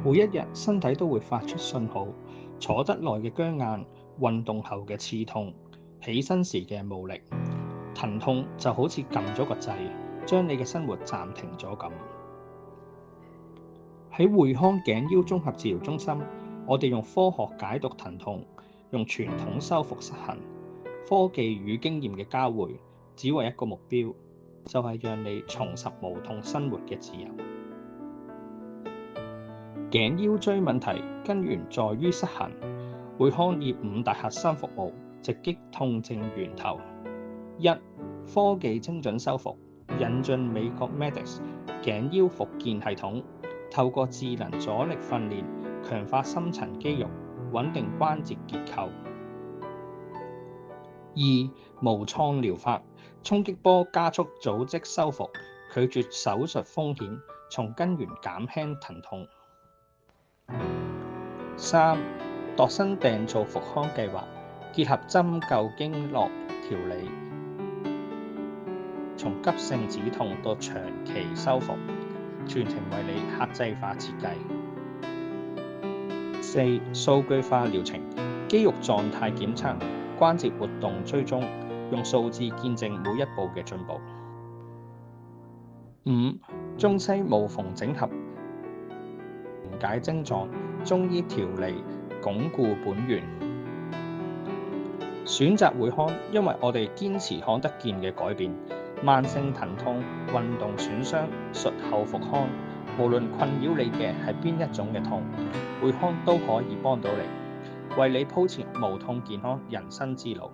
每一日身體都會發出信號，坐得耐嘅僵硬，運動後嘅刺痛，起身時嘅無力，疼痛就好似撳咗個掣，將你嘅生活暫停咗咁。喺匯康頸腰綜合治療中心，我哋用科學解讀疼痛，用傳統修復失衡，科技與經驗嘅交匯，只為一個目標，就係讓你重拾無痛生活嘅自由。頸腰椎問題根源在於失衡，匯康以5大核心服務直擊痛症源頭。1. 科技精準修復，引進美國 Medix 頸腰復健系統，透過智能阻力訓練，強化深層肌肉，穩定關節結構。2. 無創療法，衝擊波加速組織修復，拒絕手術風險，從根源減輕疼痛。3. 度身訂造復康計劃，結合針灸經絡調理，從急性止痛到長期修復，全程為你客製化設計。4. 數據化療程，肌肉狀態檢測，關節活動追蹤，用數字見證每一步嘅進步。5. 中西無縫整合，緩解症狀，中醫調理，鞏固本源。選擇匯康，因為我哋堅持看得見嘅改變。慢性疼痛、運動損傷、術後復康，無論困擾你嘅係邊一種嘅痛，匯康都可以幫到你，為你鋪設無痛健康人生之路。